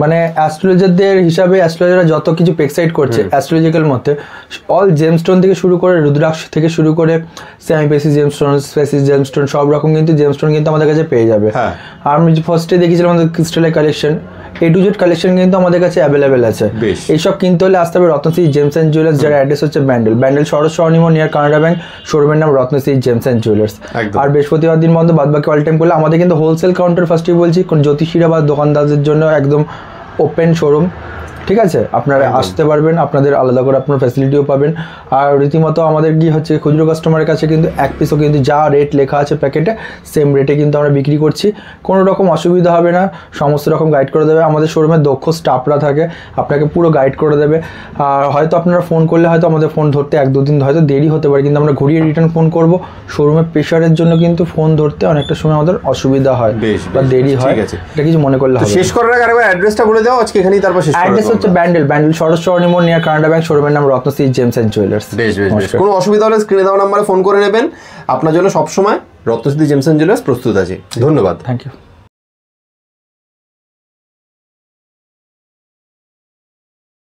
মানে অ্যাস্ট্রোলজারদের হিসাবে অ্যাস্ট্রোলজাররা যত কিছু পেক্সাইড করছে অ্যাস্ট্রোলজিক্যাল মধ্যে, অল জেমস্টোন থেকে শুরু করে রুদ্রাক্ষ থেকে শুরু করে সেমিপেসিস জেমস্টোন, স্পেসিস জেমস্টোন, সব রকম কিন্তু জেমস্টোন কিন্তু আমাদের কাছে পেয়ে যাবে। আর আমি ফার্স্টে দেখেছিলাম আমাদের ক্রিস্টালের collection, A to Z collection কিন্তু আমাদের কাছে অ্যাভেলেবেল আছে। এইসব কিনতে হলে আসতে হবে রত্নশ্রী জেমস অ্যান্ড জুয়েলার্স, যার অ্যাড্রেস হচ্ছে ব্যান্ডেল সরস স্বর্ণিম নিয়ার কানাডা ব্যাংক, শোরুমের নাম রত্নশ্রী জেমস অ্যান্ড জুয়েলার্স। আর বৃহস্পতিবার দিন বন্ধ, বাদ বাকি অল টাইম করলে আমাদের কিন্তু হোলসেল কাউন্টার ফার্স্টেই বলছি, কোন জ্যোতিষীরা বা দোকানদারদের জন্য একদম ওপেন শোরুম। ঠিক আছে, আপনারা আসতে পারবেন, আপনাদের আলাদা করে আপনার ফ্যাসিলিটিও পাবেন। আর রীতিমতো আমাদের কি হচ্ছে, খুচরো কাস্টমারের কাছে কিন্তু এক পিসও কিন্তু যা রেট লেখা আছে প্যাকেটে সেম রেটে কিন্তু আমরা বিক্রি করছি, কোনো রকম অসুবিধা হবে না, সমস্ত রকম গাইড করে দেবে। আমাদের শোরুমে দক্ষ স্টাফরা থাকে, আপনাকে পুরো গাইড করে দেবে। আর হয়তো আপনারা ফোন করলে হয়তো আমাদের ফোন ধরতে 1-2 দিন হয়তো দেরি হতে পারে, কিন্তু আমরা ঘুরিয়ে রিটার্ন ফোন করব। শোরুমের প্রেশারের জন্য কিন্তু ফোন ধরতে অনেকটা সময় আমাদের অসুবিধা হয় বা দেরি হয়, এটা কিছু মনে করলে হবে। শেষ করার আগে আরেকবার অ্যাড্রেসটা বলে দাও আজকে এখানেই, তারপর শেষ করব। অ্যাড্রেস হচ্ছে ব্যান্ডেল সরস স্বর্ণিম নিয়ার কানাডা ব্যাংক, শোরুমের নাম রত্নশ্রী জেমস অ্যান্ড জুয়েলার্স। কোনো অসুবিধা হলে স্ক্রিনে দেওয়া নাম্বারে ফোন করে নেবেন, আপনার জন্য সবসময় রত্নশ্রী জেমস অ্যান্ড জুয়েলার্স প্রস্তুত আছে। ধন্যবাদ, থ্যাংক ইউ।